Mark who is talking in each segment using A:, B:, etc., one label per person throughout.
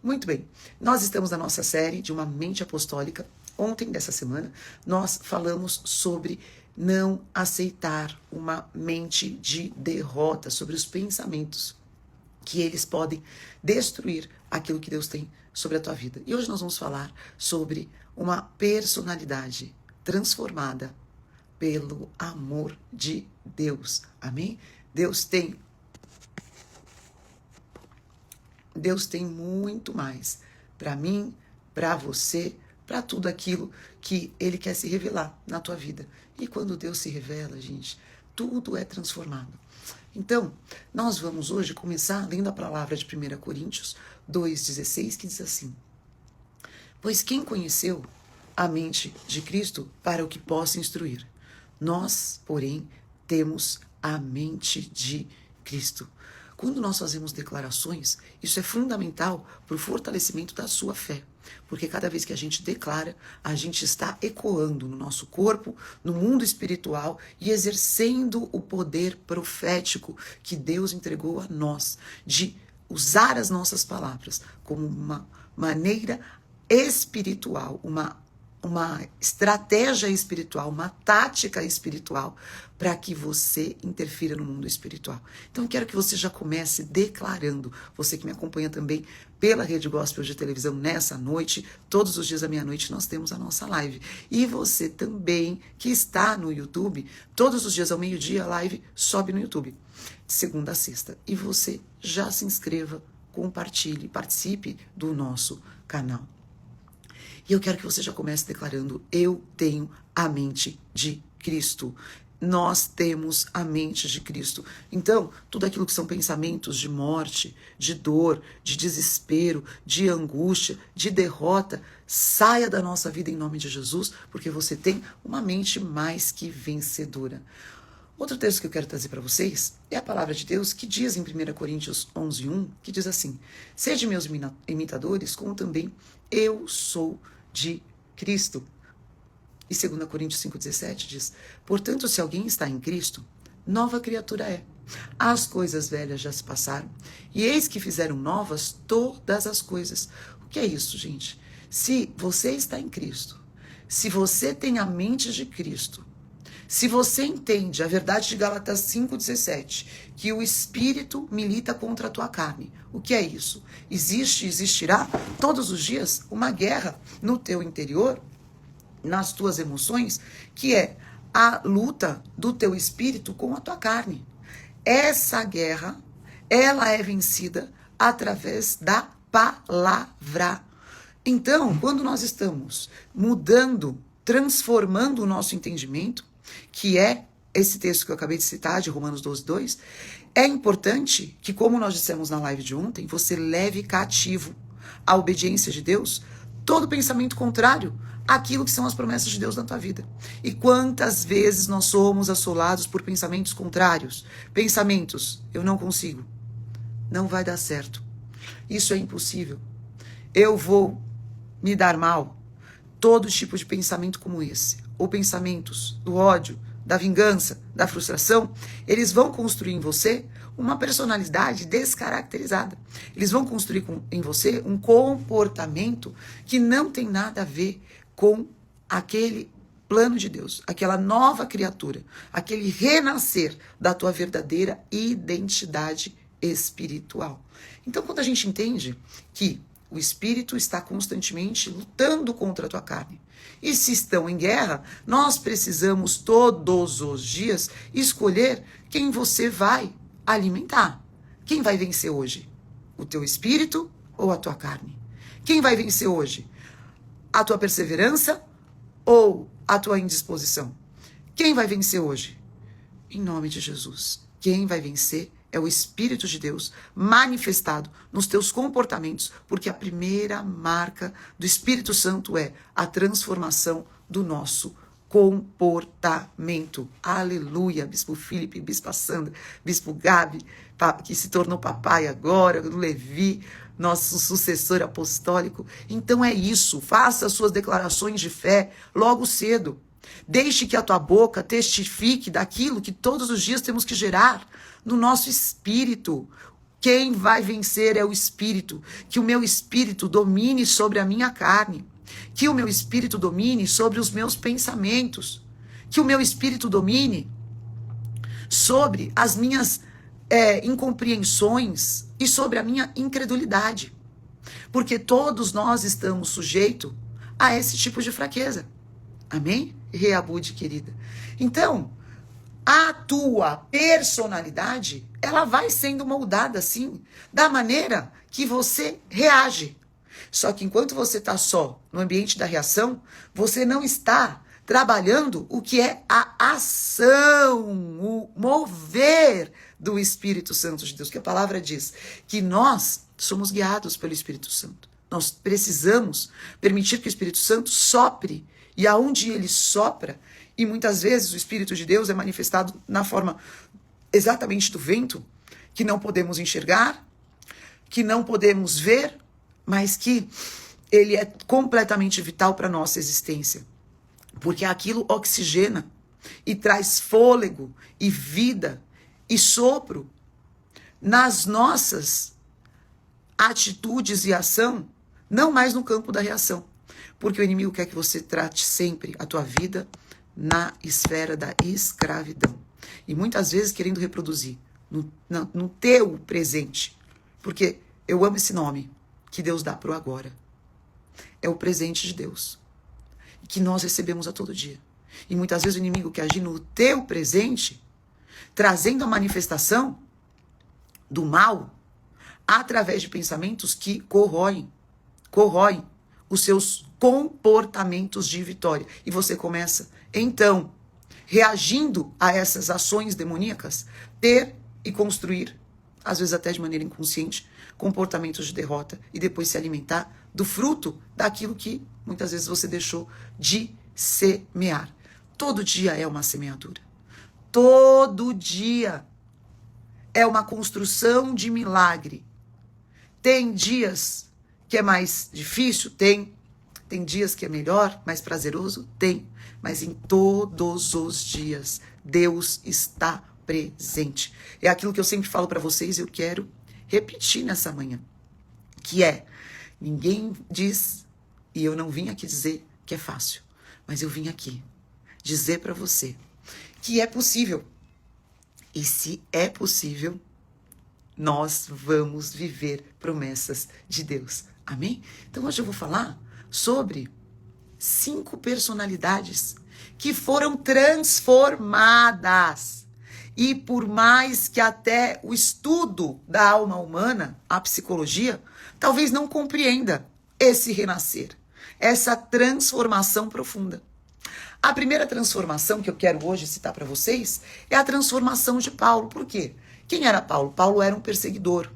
A: Muito bem, nós estamos na nossa série de uma mente apostólica. Ontem dessa semana, nós falamos sobre não aceitar uma mente de derrota, sobre os pensamentos que eles podem destruir aquilo que Deus tem sobre a tua vida. E hoje nós vamos falar sobre uma personalidade transformada pelo amor de Deus. Amém? Deus tem muito mais para mim, para você, para tudo aquilo que Ele quer se revelar na tua vida. E quando Deus se revela, gente, tudo é transformado. Então, nós vamos hoje começar lendo a palavra de 1 Coríntios 2,16, que diz assim: pois quem conheceu a mente de Cristo para o que possa instruir? Nós, porém, temos a mente de Cristo. Quando nós fazemos declarações, isso é fundamental para o fortalecimento da sua fé. Porque cada vez que a gente declara, a gente está ecoando no nosso corpo, no mundo espiritual e exercendo o poder profético que Deus entregou a nós, de usar as nossas palavras como uma maneira espiritual, uma estratégia espiritual, uma tática espiritual para que você interfira no mundo espiritual. Então eu quero que você já comece declarando, você que me acompanha também pela Rede Gospel de televisão nessa noite, todos os dias à meia-noite nós temos a nossa live. E você também que está no YouTube, todos os dias ao meio-dia a live sobe no YouTube, de segunda a sexta. E você já se inscreva, compartilhe, participe do nosso canal. E eu quero que você já comece declarando: eu tenho a mente de Cristo. Nós temos a mente de Cristo. Então, tudo aquilo que são pensamentos de morte, de dor, de desespero, de angústia, de derrota, saia da nossa vida em nome de Jesus, porque você tem uma mente mais que vencedora. Outro texto que eu quero trazer para vocês é a palavra de Deus que diz em 1 Coríntios 11:1, que diz assim: sede meus imitadores, como também eu sou de Cristo. E 2 Coríntios 5,17 diz: portanto, se alguém está em Cristo, nova criatura é. As coisas velhas já se passaram, e eis que fizeram novas todas as coisas. O que é isso, gente? Se você está em Cristo, se você tem a mente de Cristo, se você entende a verdade de Gálatas 5,17, que o Espírito milita contra a tua carne, o que é isso? Existirá todos os dias uma guerra no teu interior, nas tuas emoções, que é a luta do teu espírito com a tua carne. Essa guerra, ela é vencida através da palavra. Então, quando nós estamos mudando, transformando o nosso entendimento, que é esse texto que eu acabei de citar, de Romanos 12:2, é importante que, como nós dissemos na live de ontem, você leve cativo à obediência de Deus todo pensamento contrário àquilo que são as promessas de Deus na tua vida. E quantas vezes nós somos assolados por pensamentos contrários? Pensamentos: eu não consigo, não vai dar certo, isso é impossível, eu vou me dar mal. Todo tipo de pensamento como esse, ou pensamentos do ódio, da vingança, da frustração, eles vão construir em você uma personalidade descaracterizada. Eles vão construir em você um comportamento que não tem nada a ver com aquele plano de Deus, aquela nova criatura, aquele renascer da tua verdadeira identidade espiritual. Então, quando a gente entende que o Espírito está constantemente lutando contra a tua carne, e se estão em guerra, nós precisamos todos os dias escolher quem você vai alimentar. Quem vai vencer hoje? O teu espírito ou a tua carne? Quem vai vencer hoje? A tua perseverança ou a tua indisposição? Quem vai vencer hoje? Em nome de Jesus. Quem vai vencer é o Espírito de Deus manifestado nos teus comportamentos, porque a primeira marca do Espírito Santo é a transformação do nosso comportamento. Aleluia, Bispo Filipe, Bispa Sandra, Bispo Gabi, que se tornou papai agora, o Levi, nosso sucessor apostólico. Então é isso, faça as suas declarações de fé logo cedo. Deixe que a tua boca testifique daquilo que todos os dias temos que gerar no nosso espírito. Quem vai vencer é o Espírito. Que o meu Espírito domine sobre a minha carne. Que o meu Espírito domine sobre os meus pensamentos. Que o meu Espírito domine sobre as minhas incompreensões e sobre a minha incredulidade. Porque todos nós estamos sujeitos a esse tipo de fraqueza. Amém? Reabude, querida. Então, a tua personalidade, ela vai sendo moldada assim, da maneira que você reage. Só que enquanto você está só no ambiente da reação, você não está trabalhando o que é a ação, o mover do Espírito Santo de Deus. Que a palavra diz que nós somos guiados pelo Espírito Santo. Nós precisamos permitir que o Espírito Santo sopre. E aonde ele sopra, e muitas vezes o Espírito de Deus é manifestado na forma exatamente do vento, que não podemos enxergar, que não podemos ver, mas que ele é completamente vital para a nossa existência. Porque aquilo oxigena e traz fôlego e vida e sopro nas nossas atitudes e ação, não mais no campo da reação. Porque o inimigo quer que você trate sempre a tua vida na esfera da escravidão. E muitas vezes querendo reproduzir no teu presente. Porque eu amo esse nome que Deus dá pro agora. É o presente de Deus. Que nós recebemos a todo dia. E muitas vezes o inimigo quer agir no teu presente, trazendo a manifestação do mal através de pensamentos que corroem os seus comportamentos de vitória. E você começa, então, reagindo a essas ações demoníacas, ter e construir, às vezes até de maneira inconsciente, comportamentos de derrota e depois se alimentar do fruto daquilo que muitas vezes você deixou de semear. Todo dia é uma semeadura. Todo dia é uma construção de milagre. Tem dias que é mais difícil? Tem. Tem dias que é melhor, mais prazeroso? Tem. Mas em todos os dias, Deus está presente. É aquilo que eu sempre falo para vocês e eu quero repetir nessa manhã. Que é, ninguém diz, e eu não vim aqui dizer que é fácil, mas eu vim aqui dizer para você que é possível. E se é possível, nós vamos viver promessas de Deus. Amém? Então hoje eu vou falar sobre 5 personalidades que foram transformadas. E por mais que até o estudo da alma humana, a psicologia, talvez não compreenda esse renascer, essa transformação profunda. A primeira transformação que eu quero hoje citar para vocês é a transformação de Paulo. Por quê? Quem era Paulo? Paulo era um perseguidor.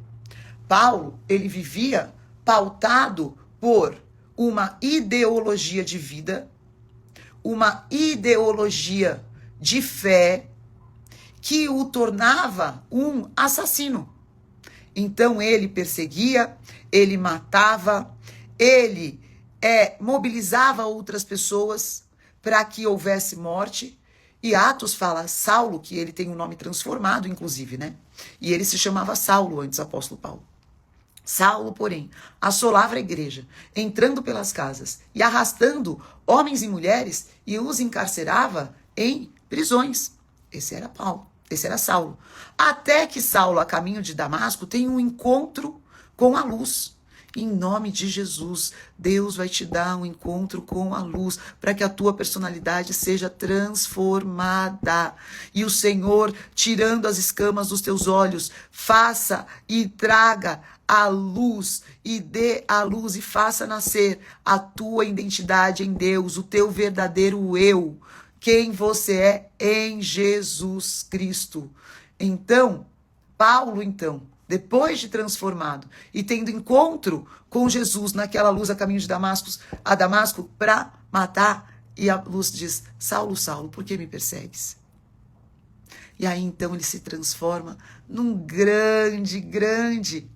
A: Paulo, ele vivia pautado por uma ideologia de vida, uma ideologia de fé que o tornava um assassino. Então ele perseguia, ele matava, ele mobilizava outras pessoas para que houvesse morte. E Atos fala Saulo, que ele tem um nome transformado, inclusive, né? E ele se chamava Saulo antes, apóstolo Paulo. Saulo, porém, assolava a igreja, entrando pelas casas e arrastando homens e mulheres e os encarcerava em prisões. Esse era Paulo, esse era Saulo. Até que Saulo, a caminho de Damasco, tem um encontro com a luz. Em nome de Jesus, Deus vai te dar um encontro com a luz para que a tua personalidade seja transformada. E o Senhor, tirando as escamas dos teus olhos, faça e traga a luz e dê a luz e faça nascer a tua identidade em Deus, o teu verdadeiro eu, quem você é em Jesus Cristo. Então, Paulo, depois de transformado e tendo encontro com Jesus naquela luz a caminho de Damasco para matar, e a luz diz: Saulo, Saulo, por que me persegues? E aí então ele se transforma num grande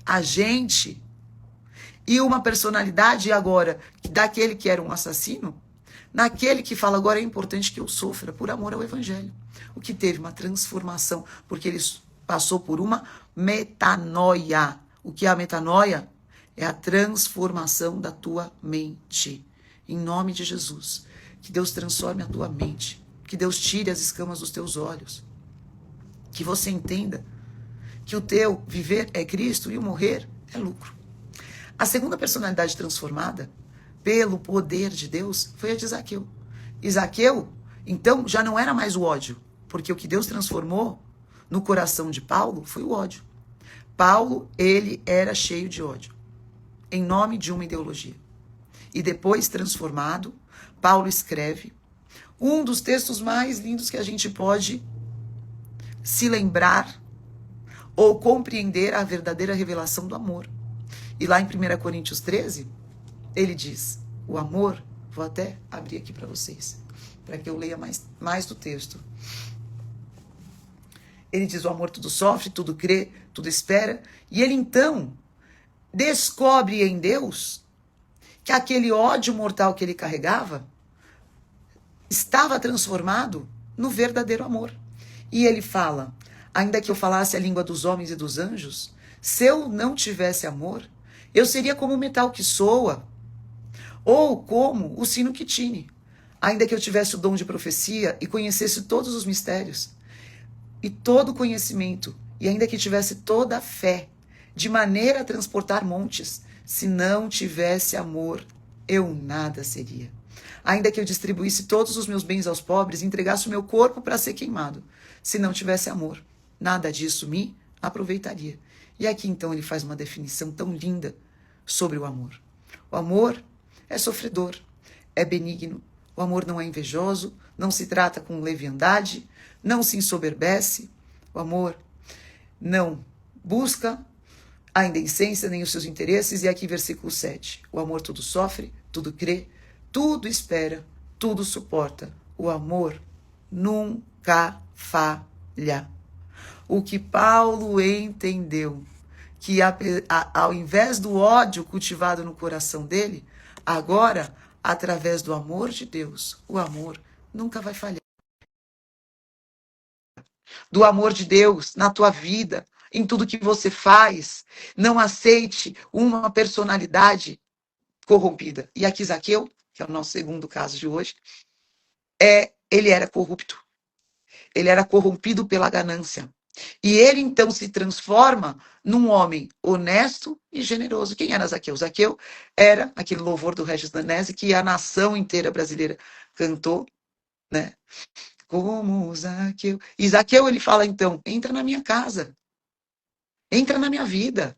A: agente e uma personalidade agora daquele que era um assassino, naquele que fala: agora é importante que eu sofra por amor ao evangelho. O que teve uma transformação, porque ele passou por uma metanoia. O que é a metanoia? É a transformação da tua mente. Em nome de Jesus. Que Deus transforme a tua mente. Que Deus tire as escamas dos teus olhos. Que você entenda que o teu viver é Cristo e o morrer é lucro. A segunda personalidade transformada pelo poder de Deus foi a de Zaqueu. E Zaqueu, então, já não era mais o ódio, porque o que Deus transformou no coração de Paulo foi o ódio. Paulo, ele era cheio de ódio, em nome de uma ideologia. E depois, transformado, Paulo escreve um dos textos mais lindos que a gente pode se lembrar ou compreender a verdadeira revelação do amor. E lá em 1 Coríntios 13, ele diz, o amor, vou até abrir aqui para vocês, para que eu leia mais do texto. Ele diz, o amor tudo sofre, tudo crê, tudo espera. E ele então descobre em Deus que aquele ódio mortal que ele carregava estava transformado no verdadeiro amor. E ele fala, ainda que eu falasse a língua dos homens e dos anjos, se eu não tivesse amor, eu seria como o metal que soa, ou como o sino que tine. Ainda que eu tivesse o dom de profecia e conhecesse todos os mistérios e todo o conhecimento, e ainda que tivesse toda a fé, de maneira a transportar montes, se não tivesse amor, eu nada seria. Ainda que eu distribuísse todos os meus bens aos pobres e entregasse o meu corpo para ser queimado, se não tivesse amor, nada disso me aproveitaria. E aqui então ele faz uma definição tão linda sobre o amor. O amor é sofredor, é benigno. O amor não é invejoso, não se trata com leviandade, não se ensoberbece. O amor não busca a indecência nem os seus interesses. E aqui versículo 7. O amor tudo sofre, tudo crê, tudo espera, tudo suporta. O amor nunca falha. O que Paulo entendeu, que ao invés do ódio cultivado no coração dele, agora, através do amor de Deus, o amor nunca vai falhar. Do amor de Deus na tua vida, em tudo que você faz. Não aceite uma personalidade corrompida. E aqui Zaqueu, que é o nosso segundo caso de hoje, ele era corrupto. Ele era corrompido pela ganância. E ele então se transforma num homem honesto e generoso. Quem era Zaqueu? Zaqueu era aquele louvor do Regis Danese que a nação inteira brasileira cantou, né? Como Zaqueu. E Zaqueu, ele fala então, entra na minha casa, entra na minha vida.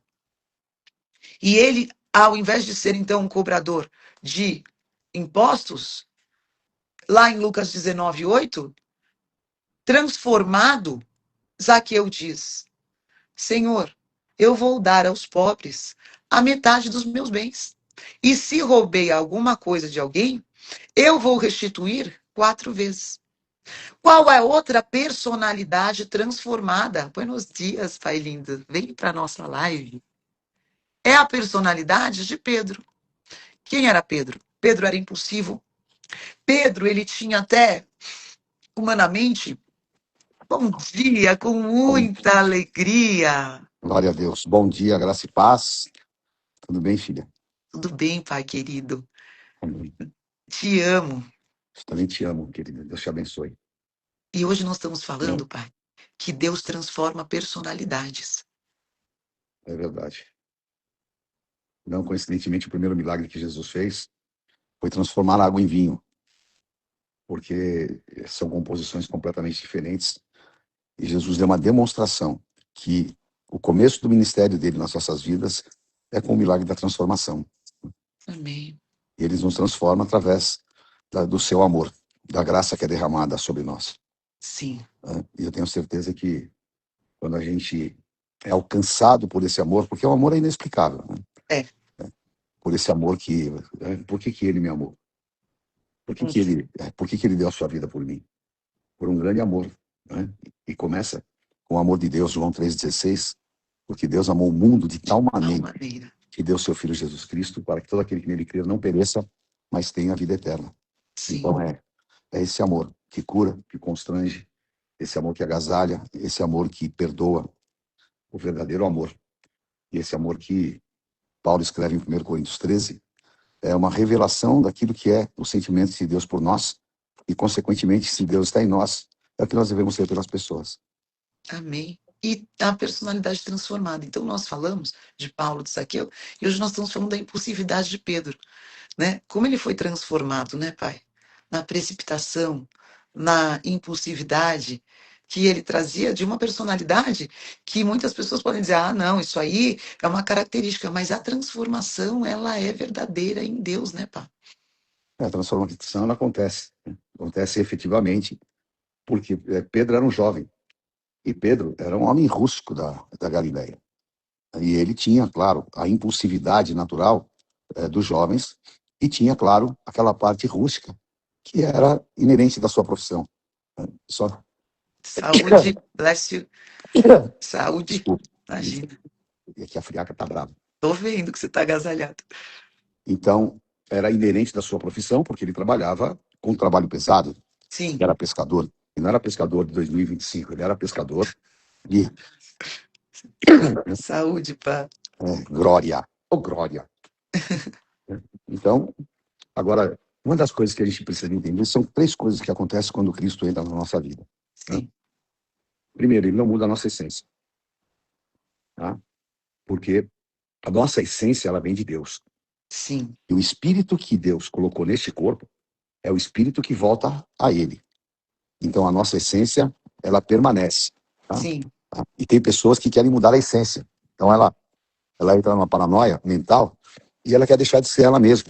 A: E ele, ao invés de ser então um cobrador de impostos, lá em Lucas 19:8, transformado, Zaqueu diz, Senhor, eu vou dar aos pobres a metade dos meus bens. E se roubei alguma coisa de alguém, eu vou restituir 4 vezes. Qual é outra personalidade transformada? Buenos dias, pai lindo. Vem para nossa live. É a personalidade de Pedro. Quem era Pedro? Pedro era impulsivo. Pedro, ele tinha até, humanamente, bom dia, com muita alegria.
B: Glória a Deus. Bom dia, graça e paz. Tudo bem, filha?
A: Tudo bem, pai querido?
B: Amém.
A: Te amo.
B: Eu também te amo, querida. Deus te abençoe.
A: E hoje nós estamos falando, pai, que Deus transforma personalidades.
B: É verdade. Não coincidentemente, o primeiro milagre que Jesus fez foi transformar a água em vinho, porque são composições completamente diferentes. E Jesus deu uma demonstração que o começo do ministério dele nas nossas vidas é com o milagre da transformação.
A: Amém.
B: E ele nos transforma através do seu amor, da graça que é derramada sobre nós.
A: Sim.
B: E eu tenho certeza que quando a gente é alcançado por esse amor, porque o amor é inexplicável, né? Por esse amor que... Por que ele me amou? Por que ele deu a sua vida por mim? Por um grande amor, né? E começa com o amor de Deus, João 3,16, porque Deus amou o mundo de tal maneira que deu seu Filho Jesus Cristo para que todo aquele que nele crer não pereça, mas tenha a vida eterna.
A: Sim.
B: Então é esse amor que cura, que constrange, esse amor que agasalha, esse amor que perdoa, o verdadeiro amor. E esse amor que Paulo escreve em 1 Coríntios 13 é uma revelação daquilo que é o sentimento de Deus por nós e, consequentemente, se Deus está em nós, é o que nós devemos ser pelas pessoas.
A: Amém. E a personalidade transformada. Então, nós falamos de Paulo, de Zaqueu, e hoje nós estamos falando da impulsividade de Pedro, né? Como ele foi transformado, né, pai? Na precipitação, na impulsividade que ele trazia de uma personalidade que muitas pessoas podem dizer, ah, não, isso aí é uma característica, mas a transformação, ela é verdadeira em Deus, né, pai?
B: A transformação ela acontece, né? Acontece efetivamente, porque Pedro era um jovem, e Pedro era um homem rústico da Galileia. E ele tinha, claro, a impulsividade natural dos jovens, e tinha, claro, aquela parte rústica, que era inerente da sua profissão. Só...
A: Saúde, bless you. Saúde.
B: Desculpa.
A: Imagina.
B: É que a friaca tá brava.
A: Tô vendo que você tá agasalhado.
B: Então, era inerente da sua profissão, porque ele trabalhava com um trabalho pesado.
A: Sim.
B: Ele era pescador. E não era pescador de 2025, ele era pescador de...
A: Saúde, pá.
B: Glória. Ô, glória. Então, agora, uma das coisas que a gente precisa entender são 3 coisas que acontecem quando Cristo entra na nossa vida.
A: Sim.
B: Né? Primeiro, ele não muda a nossa essência. Tá? Porque a nossa essência, ela vem de Deus.
A: Sim.
B: E o espírito que Deus colocou neste corpo é o espírito que volta a ele. Então, a nossa essência, ela permanece. Tá?
A: Sim.
B: E tem pessoas que querem mudar a essência. Então, ela entra numa paranoia mental e ela quer deixar de ser ela mesma.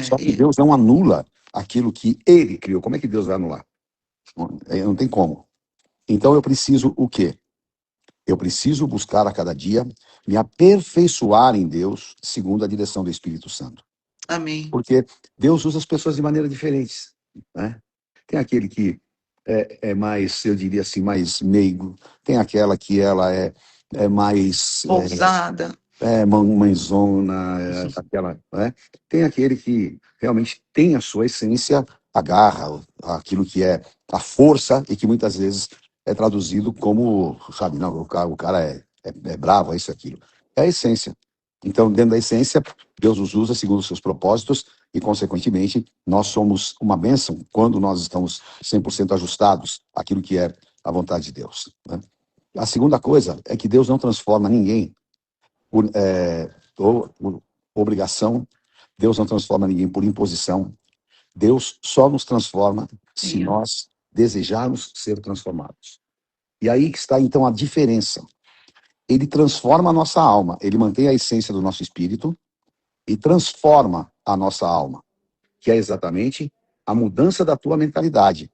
B: Só que Deus não anula aquilo que ele criou. Como é que Deus vai anular? Não tem como. Então, eu preciso o quê? Eu preciso buscar a cada dia me aperfeiçoar em Deus, segundo a direção do Espírito Santo.
A: Amém.
B: Porque Deus usa as pessoas de maneira diferentes, né? Tem aquele que é mais, eu diria assim, mais meigo. Tem aquela que ela é mais...
A: Ousada.
B: Mãezona, aquela, né? Tem aquele que realmente tem a sua essência, a garra, aquilo que é a força e que muitas vezes é traduzido como, sabe, não, o cara é bravo, é isso, aquilo. É a essência. Então, dentro da essência, Deus os usa segundo os seus propósitos e, consequentemente, nós somos uma bênção quando nós estamos 100% ajustados àquilo que é a vontade de Deus, né? A segunda coisa é que Deus não transforma ninguém por obrigação. Deus não transforma ninguém por imposição. Deus só nos transforma se nós desejarmos ser transformados. E aí que está, então, a diferença. Ele transforma a nossa alma, ele mantém a essência do nosso espírito e transforma a nossa alma, que é exatamente a mudança da tua mentalidade,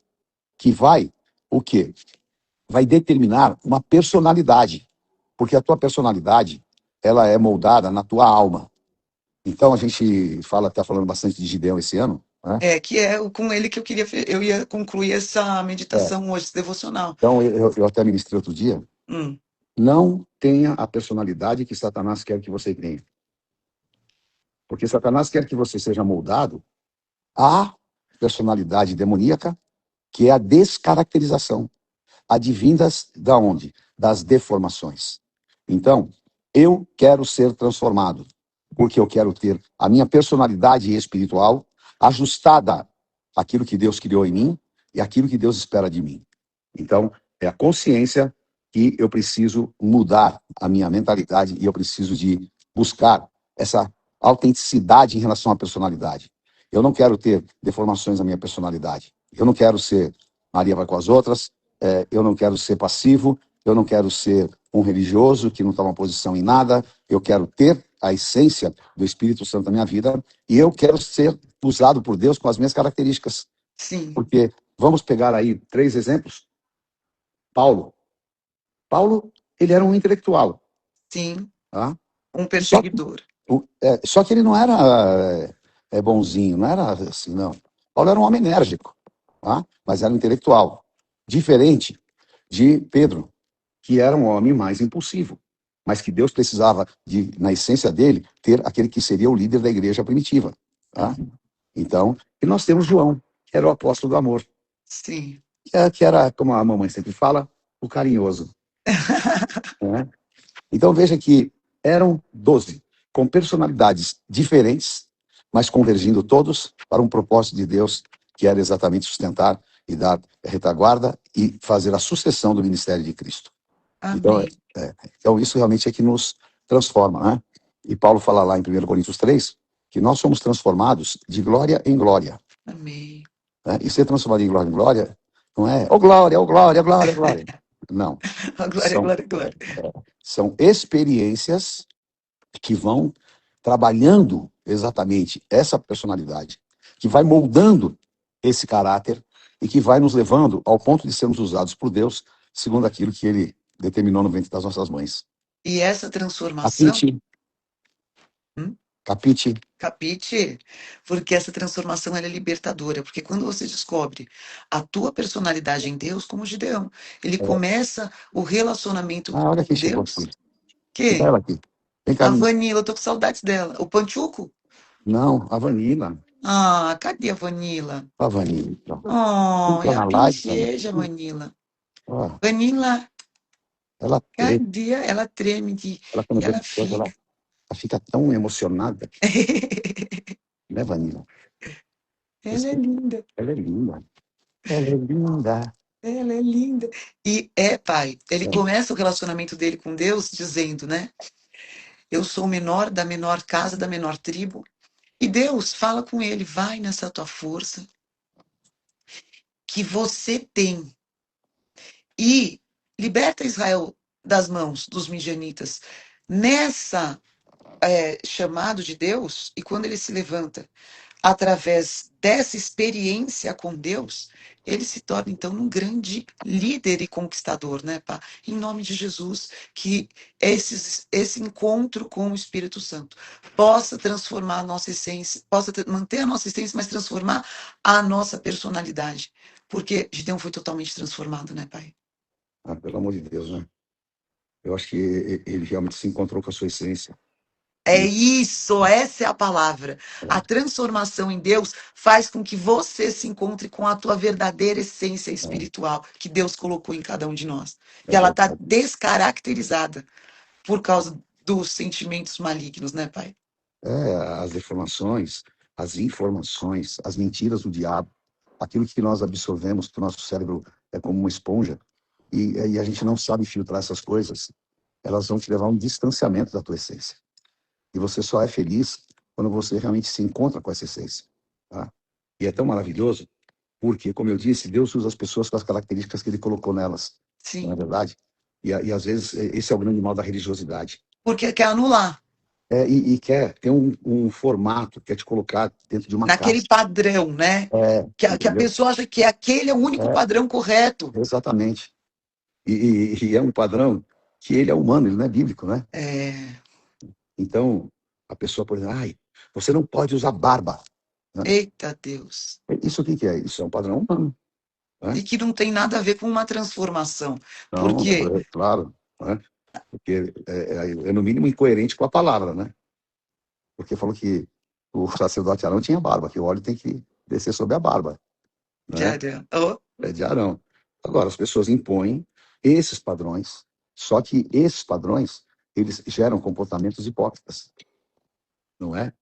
B: que vai, o quê? Vai determinar uma personalidade, porque a tua personalidade, ela é moldada na tua alma. Então a gente está falando bastante de Gideão esse ano, né?
A: Que é com ele que eu ia concluir essa meditação hoje, esse devocional.
B: Então eu até ministrei outro dia. Não tenha a personalidade que Satanás quer que você tenha. Porque Satanás quer que você seja moldado à personalidade demoníaca, que é a descaracterização, advindas da onde? Das deformações. Então, eu quero ser transformado, porque eu quero ter a minha personalidade espiritual ajustada àquilo que Deus criou em mim e àquilo que Deus espera de mim. Então, é a consciência que eu preciso mudar a minha mentalidade e eu preciso de buscar essa autenticidade em relação à personalidade. Eu não quero ter deformações na minha personalidade. Eu não quero ser Maria vai com as outras, eu não quero ser passivo, eu não quero ser um religioso que não toma posição em nada, eu quero ter a essência do Espírito Santo na minha vida e eu quero ser usado por Deus com as minhas características.
A: Sim.
B: Porque, vamos pegar aí 3 exemplos. Paulo, ele era um intelectual.
A: Sim.
B: Tá?
A: Um perseguidor.
B: Só que ele não era bonzinho, não era assim, não. Paulo era um homem enérgico, tá? Mas era um intelectual. Diferente de Pedro, que era um homem mais impulsivo, mas que Deus precisava, na essência dele, ter aquele que seria o líder da igreja primitiva. Tá? Então, e nós temos João, que era o apóstolo do amor.
A: Sim.
B: Que era, como a mamãe sempre fala, o carinhoso. Né? Então veja que eram 12, com personalidades diferentes, mas convergindo todos para um propósito de Deus, que era exatamente sustentar e dar retaguarda e fazer a sucessão do ministério de Cristo. Então,
A: Amém.
B: então isso realmente é que nos transforma, né? E Paulo fala lá em 1 Coríntios 3 que nós somos transformados de glória em glória.
A: Amém.
B: Né? E ser transformado em glória não é, oh glória, oh glória, glória, glória. Não.
A: Glória,
B: São,
A: glória, glória.
B: são experiências que vão trabalhando exatamente essa personalidade, que vai moldando esse caráter e que vai nos levando ao ponto de sermos usados por Deus segundo aquilo que ele determinou no ventre das nossas mães.
A: E essa transformação,
B: Capite,
A: hum,
B: capite.
A: capite? Porque essa transformação ela é libertadora. Porque quando você descobre a tua personalidade em Deus, como Gideão, ele começa o relacionamento
B: Ah, olha
A: com
B: quem chegou
A: Deus.
B: aqui. Fica
A: Quem?
B: ela aqui. Vem cá.
A: A Vanilla, eu tô com saudades dela. O Panchuco?
B: Não, a Vanilla.
A: Ah, cadê a Vanilla?
B: A Vanilla.
A: Oh, é
B: Entra
A: a
B: na live, Vanilla.
A: princesa, Vanilla.
B: Ó,
A: Vanilla,
B: ela treme.
A: cadê? Ela treme
B: Ela,
A: e
B: quando vê
A: ela
B: as coisas,
A: fica.
B: ela fica tão emocionada, né, Vanilla?
A: Ela é linda.
B: Ela é linda. Ela é linda.
A: Ela é linda. E pai, ele começa o relacionamento dele com Deus dizendo, né? Eu sou o menor da menor casa, da menor tribo. E Deus fala com ele, vai nessa tua força que você tem e liberta Israel das mãos dos midianitas. Nessa chamado de Deus, e quando ele se levanta através dessa experiência com Deus, ele se torna então um grande líder e conquistador, né, pá? Em nome de Jesus, que esse encontro com o Espírito Santo possa transformar a nossa essência, possa manter a nossa essência, mas transformar a nossa personalidade. Porque Gideão foi totalmente transformado, né, pai?
B: Ah, pelo amor de Deus, né? Eu acho que ele realmente se encontrou com a sua essência.
A: É
B: E,
A: isso, essa é a palavra. A transformação em Deus faz com que você se encontre com a tua verdadeira essência espiritual que Deus colocou em cada um de nós. E
B: é
A: ela está
B: verdade.
A: descaracterizada por causa dos sentimentos malignos, né, pai?
B: As deformações, as informações, as mentiras do diabo, aquilo que nós absorvemos, que o nosso cérebro é como uma esponja, e a gente não sabe filtrar essas coisas, elas vão te levar a um distanciamento da tua essência. E você só é feliz quando você realmente se encontra com essa essência. Tá? E é tão maravilhoso, porque, como eu disse, Deus usa as pessoas com as características que ele colocou nelas. Não é
A: Sim.
B: verdade? E às vezes esse é o grande mal da religiosidade.
A: Porque quer anular.
B: E quer ter um formato, quer te colocar dentro de uma
A: Naquele
B: caixa.
A: padrão, né? Que a
B: Entendeu?
A: pessoa acha que aquele é o único
B: É,
A: padrão correto.
B: exatamente. E é um padrão que ele é humano, ele não é bíblico, né?
A: É.
B: Então, a pessoa, por exemplo, ai, você não pode usar barba. Né?
A: Eita Deus.
B: Isso o que que é? Isso é um padrão humano.
A: E
B: Né?
A: que não tem nada a ver com uma transformação.
B: Não,
A: Porque
B: claro. Né? Porque é no mínimo incoerente com a palavra, né? Porque falou que o sacerdote Arão tinha barba, que o óleo tem que descer sobre a barba, né?
A: Oh,
B: É de Arão. Agora, as pessoas impõem esses padrões, só que esses padrões, eles geram comportamentos hipócritas, não é?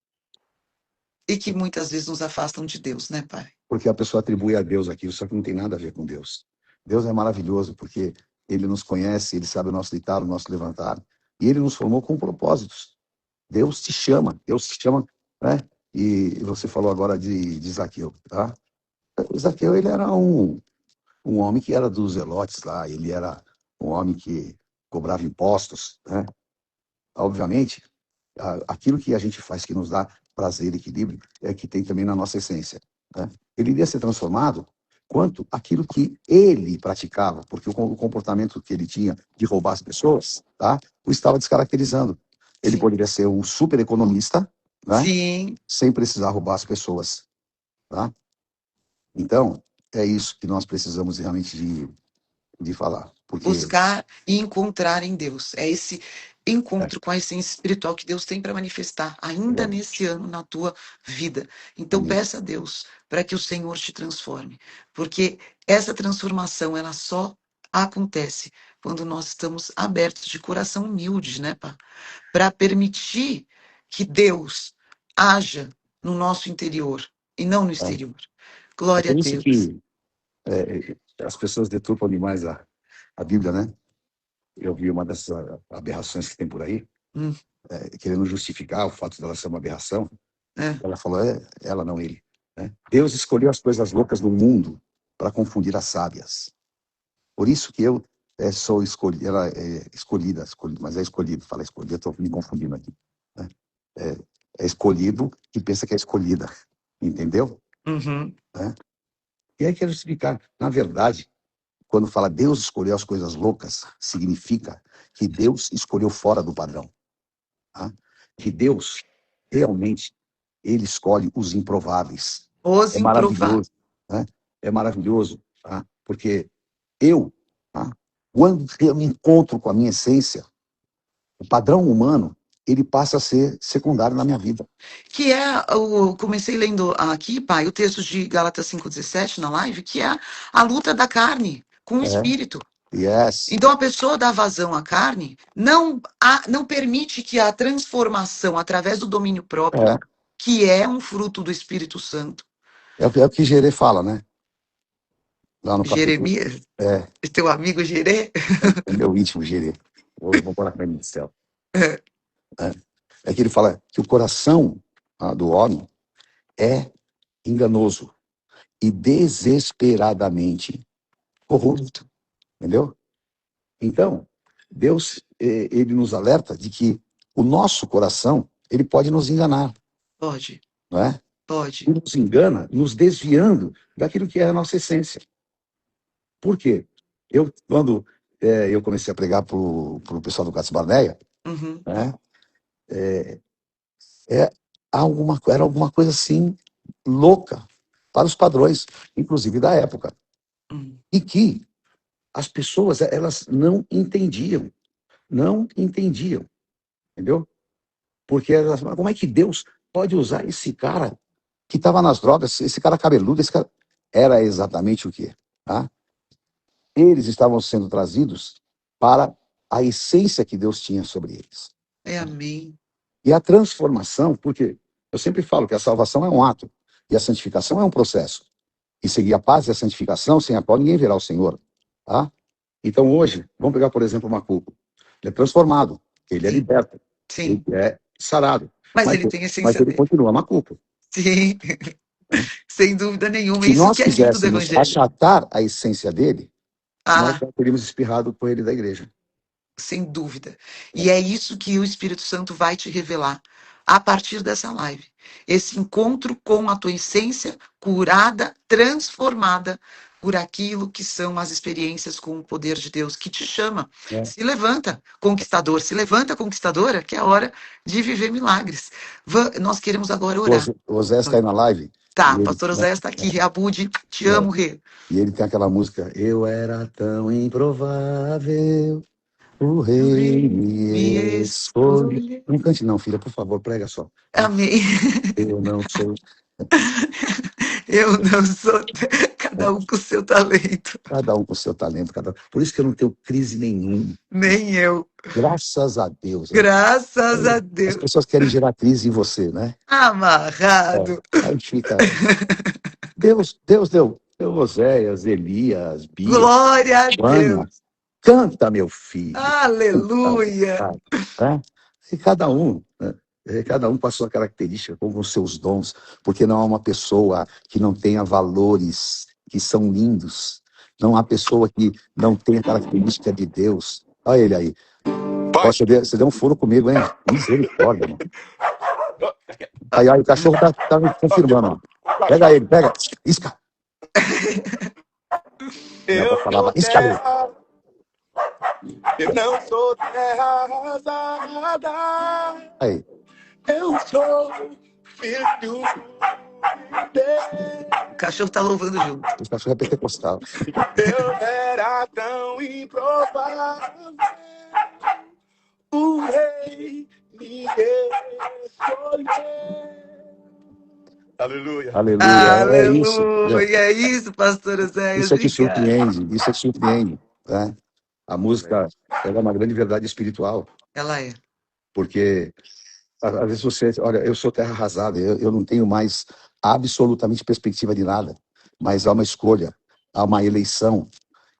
A: e que muitas vezes nos afastam de Deus, né, pai?
B: Porque a pessoa atribui a Deus aquilo, só que não tem nada a ver com Deus. Deus é maravilhoso porque ele nos conhece, ele sabe o nosso deitar, o nosso levantar, e ele nos formou com propósitos. Deus te chama, né? E você falou agora de Zaqueu, tá? Zaqueu, ele era um homem que era dos zelotes lá, ele era um homem que cobrava impostos, né? Obviamente, aquilo que a gente faz que nos dá prazer e equilíbrio é que tem também na nossa essência, né? Ele iria ser transformado quanto aquilo que ele praticava, porque o comportamento que ele tinha de roubar as pessoas, tá? O estava descaracterizando. Ele
A: Sim.
B: poderia ser um super economista, né?
A: Sim.
B: Sem precisar roubar as pessoas, tá? Então, é isso que nós precisamos realmente de falar, porque
A: Buscar e encontrar em Deus. É esse
B: é,
A: encontro com a essência espiritual que Deus tem para manifestar ainda
B: é,
A: nesse ano na tua vida. Então
B: amém.
A: peça a Deus para que o Senhor te transforme, porque essa transformação ela só acontece quando nós estamos abertos de coração humilde, né, pá? Para permitir que Deus haja no nosso interior e não no exterior.
B: É
A: Glória a
B: por isso
A: Deus.
B: que as pessoas deturpam demais a Bíblia, né? Eu vi uma dessas aberrações que tem por aí, querendo justificar o fato dela ser uma aberração. Ela falou, ela não ele. Né? Deus escolheu as coisas loucas do mundo para confundir as sábias. Por isso que eu sou escolhida, ela é escolhida, mas é escolhido, fala escolhido, eu estou me confundindo aqui. Né? É escolhido que pensa que é escolhida, entendeu?
A: Uhum.
B: Né? E aí quero explicar, na verdade, quando fala Deus escolheu as coisas loucas, significa que Deus escolheu fora do padrão. Tá? Que Deus, realmente, ele escolhe os improváveis.
A: Os improváveis.
B: Maravilhoso. Né? É maravilhoso, tá? Porque eu, tá? Quando eu me encontro com a minha essência, o padrão humano, ele passa a ser secundário na minha vida.
A: Que eu comecei lendo aqui, pai, o texto de Gálatas 5,17 na live, que é a luta da carne com o espírito.
B: Yes.
A: Então a pessoa dá vazão à carne, não permite que a transformação através do domínio próprio, que é um fruto do Espírito Santo.
B: É o que Gerê fala, né? Lá no capítulo.
A: Jeremias? Teu amigo Gerê?
B: É meu íntimo Gerê. Vou pôr na frente do céu. É que ele fala que o coração do homem é enganoso e desesperadamente corrupto. Entendeu? Então, Deus, ele nos alerta de que o nosso coração, ele pode nos enganar.
A: Pode.
B: Não é?
A: Pode.
B: Ele nos engana, nos desviando daquilo que é a nossa essência. Por quê? Quando eu comecei a pregar para o pessoal do Cassis Barneia, né, era alguma coisa assim, louca, para os padrões, inclusive da época. E que as pessoas, elas não entendiam, entendeu? Porque elas, como é que Deus pode usar esse cara que estava nas drogas, esse cara cabeludo, esse cara... Era exatamente o quê? Tá? Eles estavam sendo trazidos para a essência que Deus tinha sobre eles.
A: Amém.
B: E a transformação, porque eu sempre falo que a salvação é um ato e a santificação é um processo. E seguir a paz e a santificação, sem a qual ninguém verá o Senhor. Tá? Então hoje, vamos pegar, por exemplo, o Macuco. Ele é transformado, ele é liberto, ele é sarado.
A: Mas ele tem a essência
B: mas ele
A: dele.
B: continua Macuco.
A: Sim, sem dúvida nenhuma.
B: Se
A: Isso
B: nós
A: que é lindo do
B: quiséssemos
A: Evangelho.
B: achatar a essência dele, nós já teríamos espirrado com ele da igreja.
A: Sem dúvida. E é isso que o Espírito Santo vai te revelar a partir dessa live. Esse encontro com a tua essência curada, transformada por aquilo que são as experiências com o poder de Deus que te chama. Se levanta, conquistador, se levanta, conquistadora, que é a hora de viver milagres. Nós queremos agora orar.
B: O Oséias está aí na live.
A: Tá, pastor Oséias está aqui. Abude, te amo, Rê.
B: E ele tem aquela música, eu era tão improvável, o rei me escolhe. Não cante não, filha, por favor, prega só.
A: Amém.
B: Eu não sou...
A: Eu não sou... Cada um com o seu talento.
B: Cada um com o seu talento. Por isso que eu não tenho crise nenhuma.
A: Nem eu.
B: Graças a Deus.
A: Graças a Deus.
B: As pessoas querem gerar crise em você, né?
A: Amarrado.
B: Aí fica... Deus deu Oséias, Elias, Bia.
A: Glória a Deus.
B: Canta, meu filho.
A: Aleluia.
B: E cada um com a sua característica, com os seus dons, porque não há uma pessoa que não tenha valores que são lindos. Não há pessoa que não tenha característica de Deus. Olha ele aí. Você deu um furo comigo, hein? Misericórdia, mano. Aí, o cachorro tá me confirmando. Pega ele, pega. Isca.
C: Eu falava, isca ali. Eu não sou terra arrasada.
B: Aí.
C: Eu sou filho de Deus.
A: O cachorro tá louvando junto.
B: O cachorro é pentecostal.
C: Eu era tão improvável. O rei me escolheu. Aleluia.
A: Aleluia. É isso, pastor Oséias.
B: Isso é que surpreende. Isso é que surpreende. Né? A música, ela é uma grande verdade espiritual.
A: Ela é.
B: Porque às vezes você, olha, eu sou terra arrasada, eu não tenho mais absolutamente perspectiva de nada, mas há uma escolha, há uma eleição,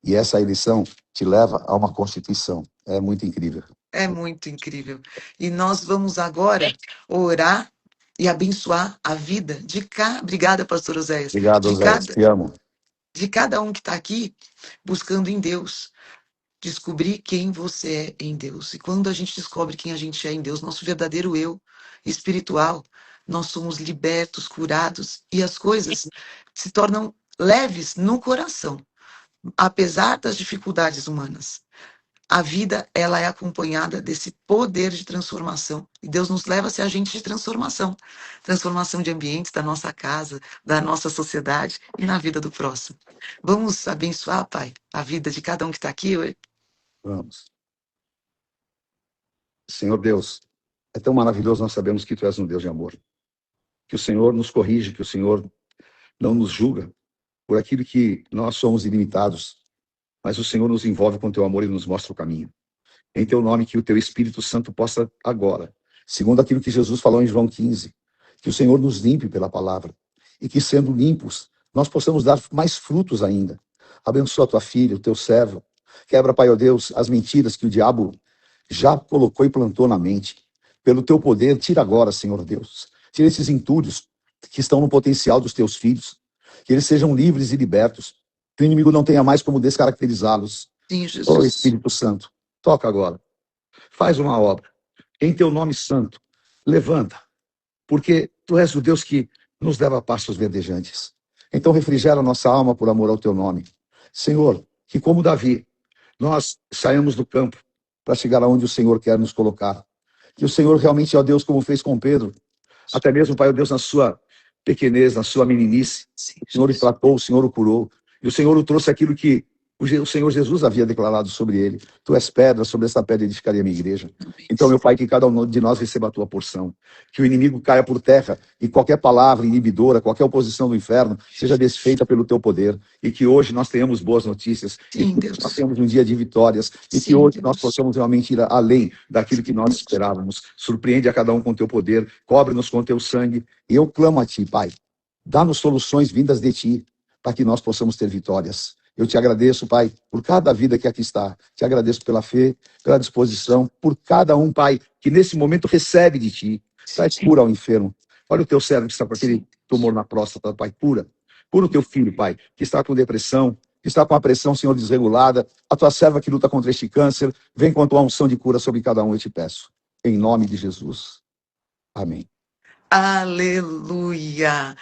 B: e essa eleição te leva a uma constituição. É muito incrível.
A: É muito incrível. E nós vamos agora orar e abençoar a vida de cada. Obrigada, pastor Oséias.
B: Obrigado,
A: De
B: Zé,
A: cada,
B: te amo.
A: de cada um que está aqui buscando em Deus. Descobrir quem você é em Deus. E quando a gente descobre quem a gente é em Deus, nosso verdadeiro eu espiritual, nós somos libertos, curados e as coisas se tornam leves no coração, apesar das dificuldades humanas. A vida, ela é acompanhada desse poder de transformação. E Deus nos leva a ser agentes de transformação. Transformação de ambientes da nossa casa, da nossa sociedade e na vida do próximo. Vamos abençoar, Pai, a vida de cada um que está aqui.
B: Vamos. Senhor Deus, é tão maravilhoso nós sabemos que Tu és um Deus de amor. Que o Senhor nos corrige, que o Senhor não nos julga por aquilo que nós somos ilimitados, mas o Senhor nos envolve com Teu amor e nos mostra o caminho. Em Teu nome, que o Teu Espírito Santo possa agora, segundo aquilo que Jesus falou em João 15, que o Senhor nos limpe pela palavra e que, sendo limpos, nós possamos dar mais frutos ainda. Abençoa a Tua filha, o Teu servo. Quebra, Pai, ó Deus, as mentiras que o diabo já colocou e plantou na mente. Pelo Teu poder, tira agora, Senhor Deus. Tira esses entulhos que estão no potencial dos Teus filhos. Que eles sejam livres e libertos. Que o inimigo não tenha mais como descaracterizá-los.
A: Sim, Jesus.
B: Ó Espírito Santo, toca agora. Faz uma obra. Em Teu nome santo, levanta. Porque Tu és o Deus que nos leva a pastos verdejantes. Então refrigera a nossa alma por amor ao Teu nome. Senhor, que como Davi, nós saímos do campo para chegar aonde o Senhor quer nos colocar. Que o Senhor realmente, ó Deus, como fez com Pedro, até mesmo, Pai, ó Deus, na sua pequenez, na sua meninice, o Senhor o tratou, o Senhor o curou, e o Senhor o trouxe aquilo que o Senhor Jesus havia declarado sobre ele. Tu és pedra, sobre esta pedra edificaria a minha igreja. Então, meu Pai, que cada um de nós receba a tua porção. Que o inimigo caia por terra e qualquer palavra inibidora, qualquer oposição do inferno seja desfeita pelo teu poder. E que hoje nós tenhamos boas notícias.
A: Sim,
B: e
A: Deus.
B: nós tenhamos um dia de vitórias. E
A: Sim,
B: que hoje
A: Deus.
B: nós possamos realmente ir além daquilo que nós esperávamos. Surpreende a cada um com teu poder. Cobre-nos com teu sangue. E eu clamo a ti, Pai. Dá-nos soluções vindas de ti, para que nós possamos ter vitórias. Eu te agradeço, Pai, por cada vida que aqui está. Te agradeço pela fé, pela disposição, por cada um, Pai, que nesse momento recebe de ti. Traz cura ao enfermo. Olha o teu servo que está com aquele tumor na próstata, Pai, cura. Cura o teu filho, Pai, que está com depressão, que está com a pressão, Senhor, desregulada. A tua serva que luta contra este câncer. Vem com a tua unção de cura sobre cada um, eu te peço. Em nome de Jesus. Amém.
A: Aleluia!